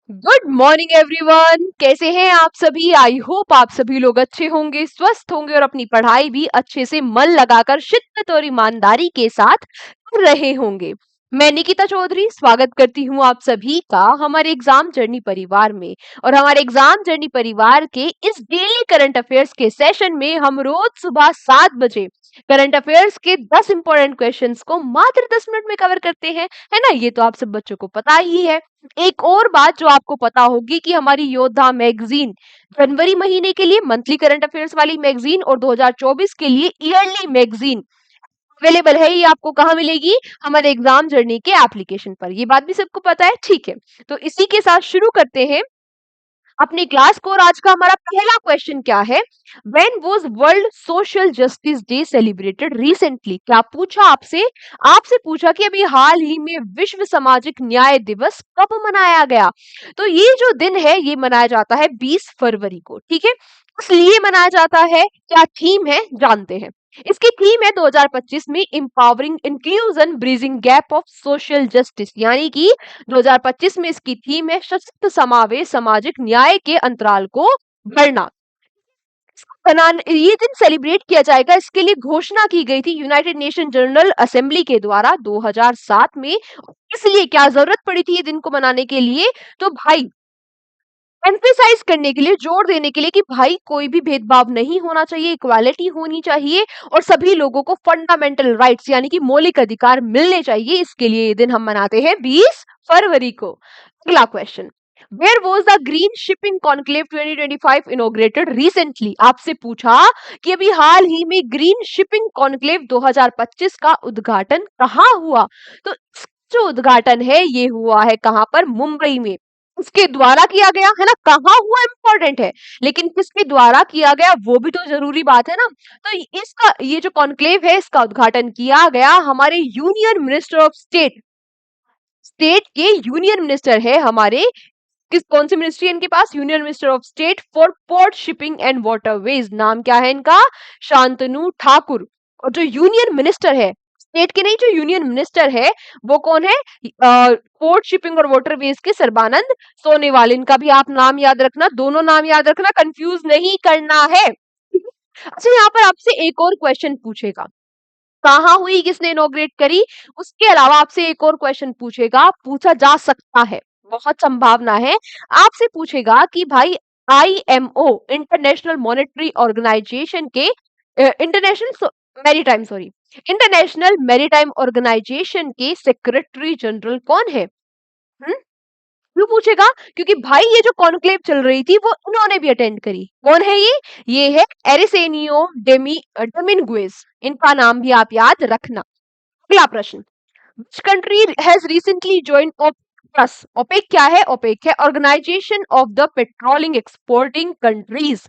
Good morning everyone. कैसे हैं आप सभी? आई होप आप सभी लोग अच्छे होंगे, स्वस्थ होंगे और अपनी पढ़ाई भी अच्छे से मन लगाकर शिद्दत और ईमानदारी के साथ कर रहे होंगे। मैं निकिता चौधरी स्वागत करती हूँ आप सभी का हमारे एग्जाम जर्नी परिवार में। और हमारे एग्जाम जर्नी परिवार के इस डेली करंट अफेयर्स के सेशन में हम रोज सुबह 7 बजे करंट अफेयर्स के 10 इंपॉर्टेंट क्वेश्चंस को मात्र 10 मिनट में कवर करते हैं, है ना? ये तो आप सब बच्चों को पता ही है। एक और बात जो आपको पता होगी कि हमारी योद्धा मैगजीन जनवरी महीने के लिए मंथली करंट अफेयर्स वाली मैगजीन और 2024 के लिए ईयरली मैगजीन अवेलेबल है। ये आपको कहाँ मिलेगी? हमारे एग्जाम जर्नी के एप्लीकेशन पर। ये बात भी सबको पता है, ठीक है? तो इसी के साथ शुरू करते हैं अपनी क्लास को। और आज का हमारा पहला क्वेश्चन क्या है? When was world social justice day celebrated recently? क्या पूछा आपसे? आपसे पूछा कि अभी हाल ही में विश्व सामाजिक न्याय दिवस कब मनाया गया? तो ये जो दिन है ये मनाया जाता है 20 फरवरी को, ठीक है? इसलिए मनाया जाता है, क्या थीम है जानते हैं। इसकी थीम है 2025 में empowering inclusion bridging gap of social justice, यानी कि 2025 में इसकी थीम है सशक्त समावेश सामाजिक न्याय के अंतराल को भरना। ये दिन सेलिब्रेट किया जाएगा, इसके लिए घोषणा की गई थी यूनाइटेड नेशन जनरल असेंबली के द्वारा 2007 में। इसलिए क्या जरूरत पड़ी थी ये दिन को मनाने के लिए? तो भाई एम्फेसाइज करने के लिए, जोर देने के लिए कि भाई कोई भी भेदभाव नहीं होना चाहिए, इक्वालिटी होनी चाहिए और सभी लोगों को फंडामेंटल राइट्स यानी कि मौलिक अधिकार मिलने चाहिए। इसके लिए ये दिन हम मनाते हैं 20 फरवरी को। अगला question, where was the green shipping conclave 2025 inaugurated recently? आपसे पूछा कि अभी हाल ही में ग्रीन शिपिंग कॉन्क्लेव 2025 का उद्घाटन कहाँ हुआ? तो जो उद्घाटन है ये हुआ है कहाँ पर? मुंबई में। उसके द्वारा किया गया है ना, कहाँ हुआ इंपॉर्टेंट है, लेकिन किसके द्वारा किया गया वो भी तो जरूरी बात है ना। तो इसका ये जो कॉन्क्लेव है इसका उद्घाटन किया गया हमारे union minister of state, state के यूनियन मिनिस्टर है हमारे। कौन सी मिनिस्ट्री है इनके पास? Union minister of state for port shipping and waterways. नाम क्या है इनका? शांतनु ठाकुर। और जो यूनियन मिनिस्टर है, स्टेट के नहीं, जो यूनियन मिनिस्टर है वो कौन है? पोर्ट शिपिंग और वाटरवेज के सर्बानंद सोनेवाल। इनका भी आप नाम याद रखना, दोनों नाम याद रखना, कंफ्यूज नहीं करना है। अच्छा, यहाँ पर आपसे एक और क्वेश्चन पूछेगा, कहाँ हुई, किसने इनोग्रेट करी? उसके अलावा आपसे एक और क्वेश्चन पूछेगा, पूछा जा सकता है, बहुत संभावना है। आपसे पूछेगा कि भाई आईएमओ इंटरनेशनल मॉनेटरी ऑर्गेनाइजेशन के international maritime sorry international maritime organisation के सेक्रेटरी जनरल कौन है? क्यों पूछेगा? क्योंकि भाई ये जो कॉन्क्लेव चल रही थी वो इन्होंने भी अटेंड करी। कौन है ये? ये है एरिसेनियो डोमिंगुएज। इनका नाम भी आप याद रखना। अगला प्रश्न, which country has recently joined OPEC? OPEC क्या है? OPEC है organisation of the petroleum exporting countries.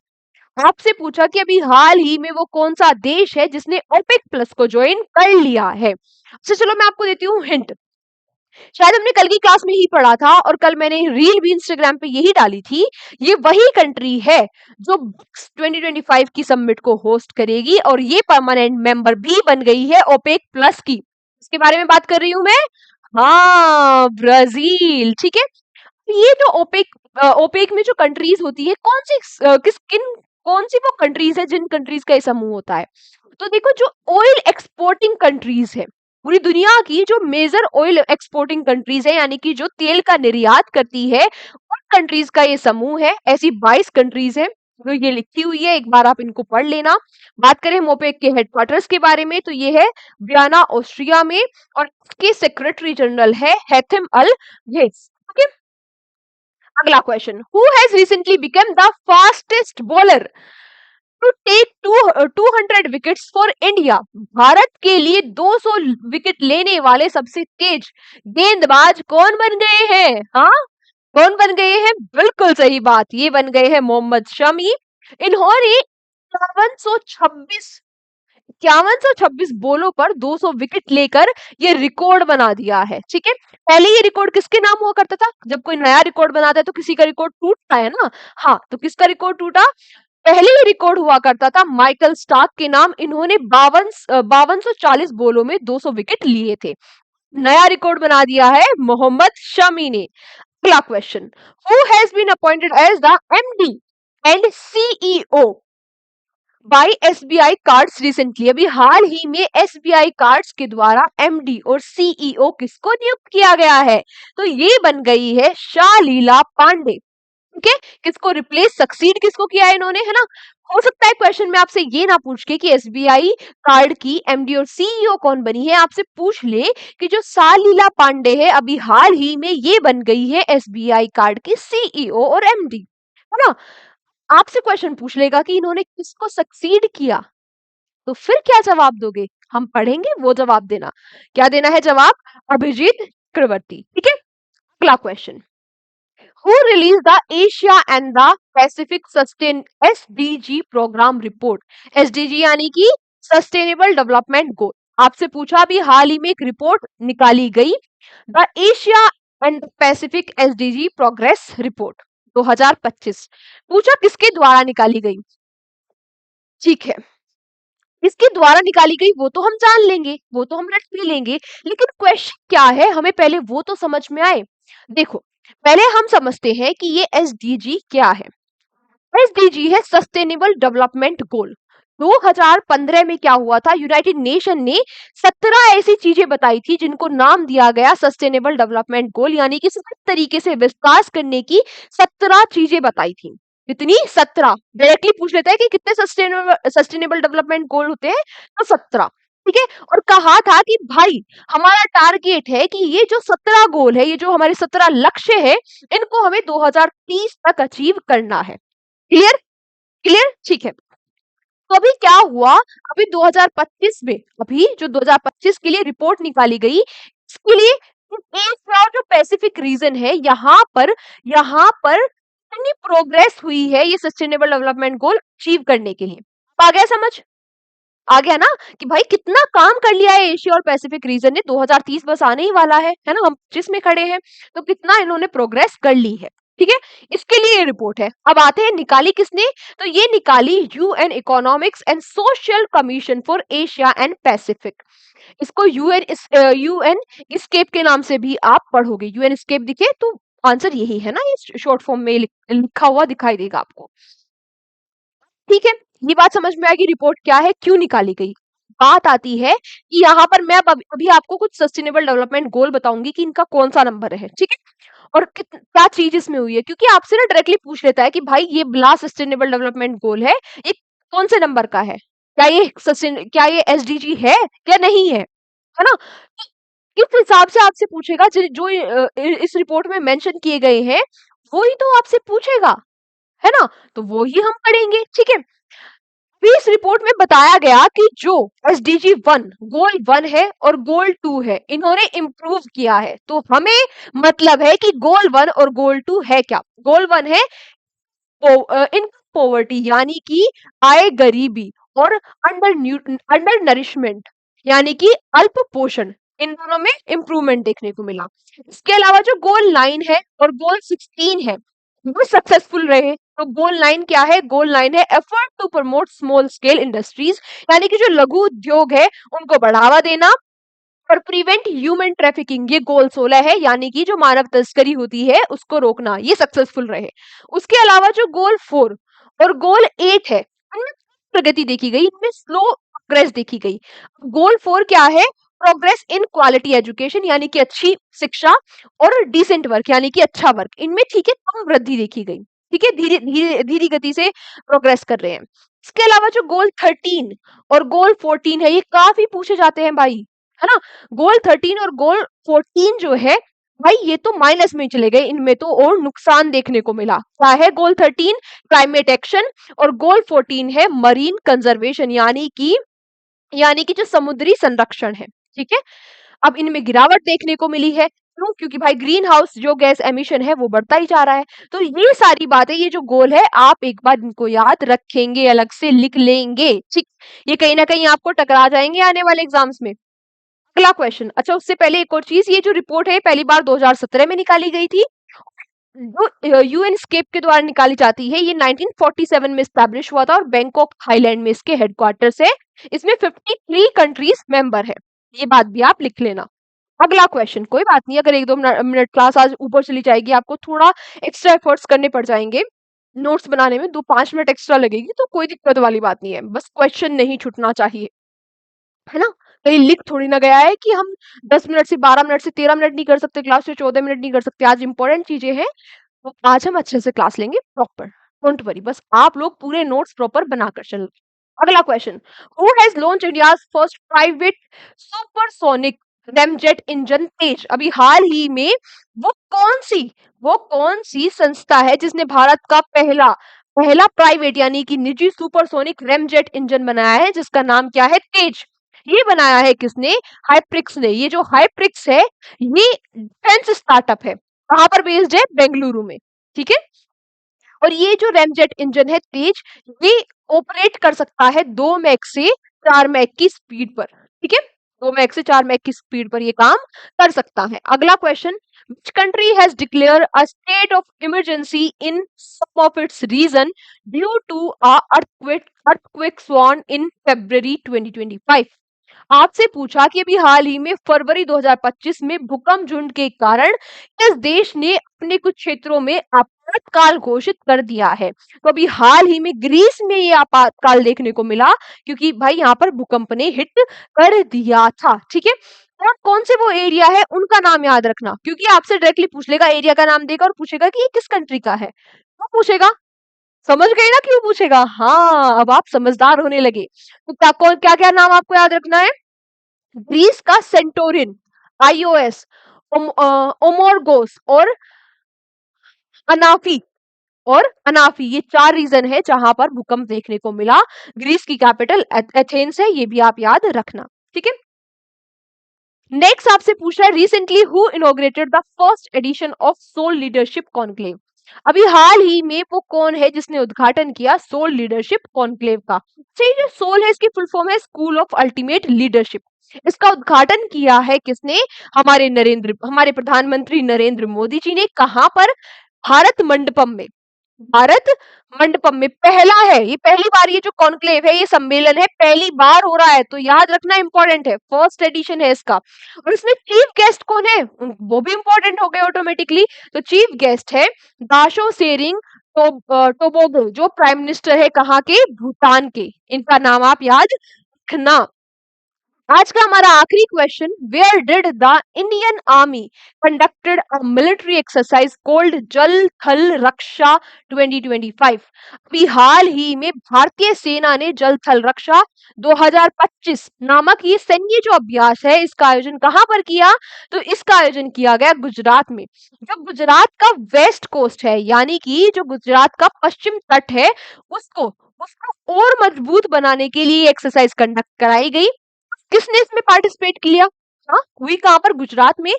आपसे पूछा कि अभी हाल ही में वो कौन सा देश है जिसने ओपेक प्लस को ज्वाइन कर लिया है। अच्छा चलो मैं आपको देती हूँ हिंट। शायद हमने कल की क्लास में ही पढ़ा था और कल मैंने रील भी इंस्टाग्राम पे यही डाली थी। ये वही कंट्री है जो 2025 की समिट को होस्ट करेगी और ये परमानेंट मेंबर भी बन गई है ओपेक प्लस की। इसके बारे में बात कर रही हूं मैं। हाँ, ब्राजील, ठीक है। ये जो ओपेक ओपेक में जो कंट्रीज होती है, कौन सी किस किन कौन सी वो कंट्रीज है जिन कंट्रीज का ये समूह होता है? तो देखो, जो ऑयल एक्सपोर्टिंग कंट्रीज है, पूरी दुनिया की जो मेजर ऑयल एक्सपोर्टिंग कंट्रीज है, यानी कि जो तेल का निर्यात करती है, उन कंट्रीज का ये समूह है। ऐसी 22 कंट्रीज है जो ये लिखी हुई है, एक बार आप इनको पढ़ लेना। बात करें मोपेक के हेडक्वार्टर्स के बारे में तो ये है वियना ऑस्ट्रिया में और इसके सेक्रेटरी जनरल है हैथम अल घेस। अगला question, who has recently become the fastest bowler to take 200 wickets for India? Bharat के लिए 200 विकेट लेने वाले सबसे तेज गेंदबाज कौन बन गए हैं? हाँ, कौन बन गए हैं? बिल्कुल सही बात, ये बन गए हैं मोहम्मद शमी। इन्होंने 5126 बोलों पर 200 विकेट लेकर ये रिकॉर्ड बना दिया है, ठीक है। पहले ये रिकॉर्ड किसके नाम हुआ करता था? जब कोई नया रिकॉर्ड बनाता है तो किसी का रिकॉर्ड टूटता है ना। हाँ, तो किसका रिकॉर्ड टूटा? पहले ये रिकॉर्ड हुआ करता था माइकल स्टार्क के नाम। इन्होंने 5240 बोलों में 200 विकेट लिए थे। नया रिकॉर्ड बना दिया है मोहम्मद शमी ने। अगला question, who has been appointed as the MD and CEO by SBI cards recently? अभी हाल ही में एसबीआई कार्ड्स के द्वारा एमडी और सीईओ किसको नियुक्त किया गया है? तो ये बन गई है शालीला पांडे। ठीक है, किसको रिप्लेस, सक्सीड किसको किया है इन्होंने, है ना? हो सकता है क्वेश्चन में आपसे ये ना पूछ के कि एसबीआई कार्ड की एमडी और सीईओ कौन बनी है, आपसे पूछ ले कि जो शालीला पांडे है अभी हाल ही में ये बन गई है एसबीआई कार्ड की सीईओ और एमडी, है ना? आपसे क्वेश्चन पूछ लेगा कि इन्होंने किसको सक्सीड किया, तो फिर क्या जवाब दोगे? हम पढ़ेंगे, वो जवाब देना। क्या देना है जवाब? अभिजीत चक्रवर्ती। ठीक है, अगला question, who released the Asia and the Pacific Sustain SDG program report? SDG यानी कि सस्टेनेबल डेवलपमेंट गोल। आपसे पूछा भी हाल ही में एक रिपोर्ट निकाली गई, the Asia and Pacific SDG progress report 2025। पूछा किसके द्वारा निकाली गई? ठीक है, किसके द्वारा निकाली गई वो तो हम जान लेंगे, वो तो हम रट भी लेंगे, लेकिन क्वेश्चन क्या है हमें पहले वो तो समझ में आए। देखो, पहले हम समझते हैं कि ये एसडीजी क्या है। एसडीजी है सस्टेनेबल डेवलपमेंट गोल। 2015 में क्या हुआ था, यूनाइटेड नेशन ने 17 ऐसी चीजें बताई थी जिनको नाम दिया गया सस्टेनेबल डेवलपमेंट गोल, यानी कि सही तरीके से विकास करने की 17 चीजें बताई थी। कितनी? 17। डायरेक्टली पूछ लेता है कि कितने सस्टेनेबल डेवलपमेंट गोल होते हैं, तो 17। ठीक है, और कहा था कि भाई हमारा टारगेट है कि ये जो 17 गोल है, ये जो हमारे 17 लक्ष्य है, इनको हमें 2030 तक अचीव करना है। क्लियर? क्लियर, ठीक है। तो अभी क्या हुआ, अभी 2025 में, अभी जो 2025 के लिए रिपोर्ट निकाली गई, इसके लिए एशिया और जो पैसिफिक रीजन है, यहाँ पर कितनी प्रोग्रेस हुई है ये सस्टेनेबल डेवलपमेंट गोल अचीव करने के लिए। आ गया समझ? आ गया ना कि भाई कितना काम कर लिया है एशिया और पैसिफिक रीजन ने। 2030 बस आने ही वाला है ना, हम 25 में खड़े हैं, तो कितना इन्होंने प्रोग्रेस कर ली है। ठीक है, इसके लिए ये रिपोर्ट है। अब आते हैं निकाली किसने, तो ये निकाली UN economics and social commission for Asia and Pacific. इसको यूएन स्केप के नाम से भी आप पढ़ोगे। यूएन स्केप दिखे तो आंसर यही है ना, ये शॉर्ट फॉर्म में लिखा हुआ दिखाई देगा आपको। ठीक है, ये बात समझ में आएगी रिपोर्ट क्या है, क्यों निकाली गई। बात आती है कि यहाँ पर मैं अब अभी आपको कुछ सस्टेनेबल डेवलपमेंट गोल बताऊंगी कि इनका कौन सा नंबर है। ठीक है, और क्या चीज इसमें हुई है, क्योंकि आपसे ना डायरेक्टली पूछ लेता है कि भाई ये बला सस्टेनेबल डेवलपमेंट गोल है, ये कौन से नंबर का है, क्या ये एसडीजी है या नहीं है ना? किस हिसाब से आपसे पूछेगा, जो इस रिपोर्ट में मेंशन किए गए हैं वही तो आपसे पूछेगा, है ना? तो वो ही हम पढ़ेंगे। ठीक है, इस रिपोर्ट में बताया गया कि जो एसडीजी 1 गोल 1 है और गोल 2 है, इन्होंने इम्प्रूव किया है। तो हमें मतलब है कि गोल 1 और गोल 2 है क्या। गोल 1 है इनकम पॉवर्टी यानी कि आय गरीबी, और अंडर नरिशमेंट यानी कि अल्प पोषण, इन दोनों में इंप्रूवमेंट देखने को मिला। इसके अलावा जो गोल 9 है और गोल 16 है वो सक्सेसफुल रहे। तो गोल 9 क्या है, गोल 9 है effort to promote small scale industries, यानी कि जो लघु उद्योग है उनको बढ़ावा देना, और प्रिवेंट ह्यूमन ट्रैफिकिंग, ये गोल 16 है, यानी कि जो मानव तस्करी होती है उसको रोकना, ये सक्सेसफुल रहे। उसके अलावा जो गोल 4 और गोल 8 है, इनमें प्रगति देखी गई, इनमें स्लो प्रोग्रेस देखी गई। गोल 4 क्या है, प्रोग्रेस इन क्वालिटी एजुकेशन, यानी कि अच्छी शिक्षा, और डिसेंट वर्क यानी कि अच्छा वर्क, इनमें ठीक है कम वृद्धि देखी गई। ठीक है, धीरे धीरे धीरे गति से प्रोग्रेस कर रहे हैं। इसके अलावा जो गोल 13 और गोल 14 है, ये काफी पूछे जाते हैं भाई, है ना? गोल 13 और गोल 14 जो है भाई, ये तो माइनस में चले गए, इनमें तो और नुकसान देखने को मिला। क्या है गोल 13? क्लाइमेट एक्शन, और गोल 14 है मरीन कंजर्वेशन, यानी कि जो समुद्री संरक्षण है। ठीक है, अब इनमें गिरावट देखने को मिली है, क्यों? क्योंकि भाई ग्रीन हाउस जो गैस एमिशन है वो बढ़ता ही जा रहा है। तो ये सारी बातें, ये जो गोल है, आप एक बार इनको याद रखेंगे, अलग से लिख लेंगे। ठीक, ये कहीं ना कहीं आपको टकरा जाएंगे आने वाले एग्जाम्स में। अगला क्वेश्चन, अच्छा उससे पहले एक और चीज, ये जो रिपोर्ट है पहली बार 2017 में निकाली गई थी। जो यूएन स्केप के द्वारा निकाली जाती है, ये 1947 में स्टैब्लिश हुआ था, और बैंकॉक थाईलैंड में इसके हेडक्वार्टर्स है। इसमें 53 कंट्रीज मेंबर है, ये बात भी आप लिख लेना। अगला क्वेश्चन, कोई बात नहीं, अगर 1-2 मिनट क्लास आज ऊपर चली जाएगी, आपको थोड़ा एक्स्ट्रा एफर्ट्स करने पड़ जाएंगे नोट्स बनाने में, 2-5 मिनट एक्स्ट्रा लगेगी, तो कोई दिक्कत वाली बात नहीं है, बस क्वेश्चन नहीं छूटना चाहिए, है ना? कहीं लिख थोड़ी ना गया है कि हम 10 मिनट से 12 मिनट से 13 मिनट नहीं कर सकते क्लास, से 14 मिनट नहीं कर सकते। आज इंपॉर्टेंट चीजें हैं, तो आज हम अच्छे से क्लास लेंगे प्रॉपर, डोंट वरी, बस आप लोग पूरे नोट्स प्रॉपर बनाकर चल। अगला question, who has launch India's first private supersonic ramjet engine तेज? अभी हाल ही में वो कौन सी वो कौन सी संस्था है जिसने भारत का पहला पहला प्राइवेट यानी कि निजी सुपरसोनिक रैमजेट इंजन बनाया है, जिसका नाम क्या है? तेज। ये बनाया है किसने? हाइप्रिक्स ने। ये जो हाइप्रिक्स है, ये डिफेंस स्टार्टअप है, कहां पर बेस्ड है? बेंगलुरु में, ठीक है। और ये जो रैमजेट इंजन है तेज, ये ऑपरेट कर सकता है 2 मैक से 4 मैक की स्पीड पर, ठीक है। 2 मैक से 4 मैक की स्पीड पर ये काम कर सकता है। अगला question, which country has declared a state of emergency in some of its region due to a earthquake warned in February 2025? आपसे पूछा कि अभी हाल ही में फरवरी 2025 में भूकंप झुंड के कारण किस देश ने अपने कुछ क्षेत्रों में आपातकाल घोषित कर दिया है? तो अभी हाल ही में ग्रीस में ये आपातकाल देखने को मिला, क्योंकि भाई यहाँ पर भूकंप ने हिट कर दिया था, ठीक है। और कौन से वो एरिया है उनका नाम याद रखना, क्योंकि आपसे डायरेक्टली पूछ लेगा, एरिया का नाम देगा और पूछेगा कि ये किस कंट्री का है, वो पूछेगा। समझ गए ना क्यों पूछेगा? हाँ, अब आप समझदार होने लगे। तो क्या क्या नाम आपको याद रखना है? ग्रीस का सेंटोरिन, आईओएस, ओमोरगोस अनाफी और अनाफी, ये 4 रीजन है जहां पर भूकंप देखने को मिला। ग्रीस की कैपिटल एथेंस है, ये भी आप याद रखना, ठीक है। नेक्स्ट आपसे पूछ रहा है, recently who inaugurated the first edition of SOUL leadership conclave? अभी हाल ही में वो कौन है जिसने उद्घाटन किया सोल लीडरशिप कॉन्क्लेव का? सही, जो सोल है इसकी फुल फॉर्म है स्कूल ऑफ अल्टीमेट लीडरशिप। इसका उद्घाटन किया है किसने? हमारे प्रधानमंत्री नरेंद्र मोदी जी ने। कहां पर? भारत मंडपम में। भारत मंडपम में पहला है ये, पहली बार ये जो कॉन्क्लेव है, ये सम्मेलन है, पहली बार हो रहा है, तो याद रखना इंपॉर्टेंट है, फर्स्ट एडिशन है इसका। और इसमें चीफ गेस्ट कौन है? वो भी इंपॉर्टेंट हो गए ऑटोमेटिकली। तो चीफ गेस्ट है दाशो सेरिंग टोबोगो, जो प्राइम मिनिस्टर है कहाँ के? भूटान के। इनका नाम आप याद रखना। आज का हमारा आखिरी question, where did the Indian army conducted a military exercise called Jal Thal रक्षा 2025? अभी हाल ही में भारतीय सेना ने जल थल रक्षा 2025 नामक ये सैन्य जो अभ्यास है, इसका आयोजन कहां पर किया? तो इसका आयोजन किया गया गुजरात में। जो गुजरात का वेस्ट कोस्ट है, यानी कि जो गुजरात का पश्चिम तट है, उसको उसको और मजबूत बनाने के लिए एक्सरसाइज कंडक्ट कराई गई। किसने इसमें पार्टिसिपेट किया? हाँ, हुई कहां पर? गुजरात में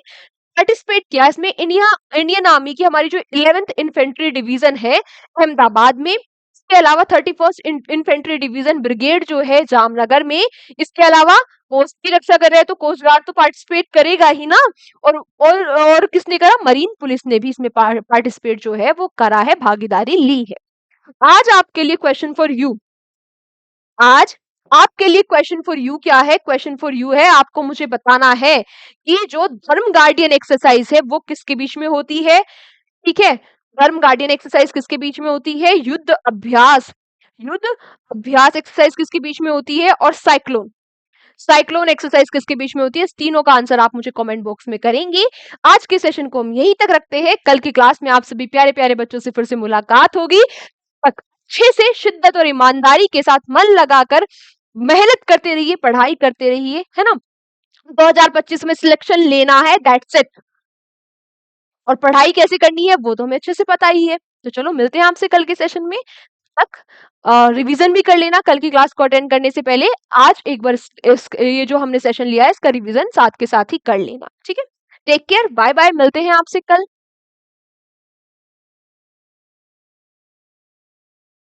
पार्टिसिपेट किया। इसमें इंडियन आर्मी की हमारी जो 11th इन्फेंट्री डिवीजन है अहमदाबाद में, इसके अलावा 31st इन्फेंट्री डिवीजन ब्रिगेड जो है जामनगर में, इसके अलावा कोस्ट की रक्षा कर रहे हैं तो कोस्ट गार्ड तो पार्टिसिपेट करेगा ही ना। और किसने करा? मरीन पुलिस ने भी इसमें पार्टिसिपेट जो है वो करा है, भागीदारी ली है। आज आपके लिए क्वेश्चन फॉर यू, आज आपके लिए क्वेश्चन फॉर यू क्या है? क्वेश्चन फॉर यू है, आपको मुझे बताना है कि जो धर्म गार्डियन एक्सरसाइज है वो किसके बीच में होती है, ठीक है। धर्म गार्डियन एक्सरसाइज किसके बीच में होती है? युद्ध अभ्यास एक्सरसाइज किसके बीच में होती है? और साइक्लोन एक्सरसाइज किसके बीच में होती है? इस तीनों का आंसर आप मुझे कमेंट बॉक्स में करेंगे। आज के सेशन को हम यहीं तक रखते हैं, कल की क्लास में आप सभी प्यारे प्यारे बच्चों से फिर से मुलाकात होगी। अच्छे से शिद्दत और ईमानदारी के साथ मन लगाकर मेहनत करते रहिए, पढ़ाई करते रहिए, है ना। 2025 में सिलेक्शन लेना है, दैट्स इट। और पढ़ाई कैसे करनी है वो तो हमें अच्छे से पता ही है। तो चलो मिलते हैं आपसे कल के सेशन में। तक रिवीजन भी कर लेना कल की क्लास को अटेंड करने से पहले। आज एक बार ये जो हमने सेशन लिया है इसका रिवीजन साथ के साथ ही कर लेना, ठीक है। टेक केयर, बाय बाय, मिलते हैं आपसे कल।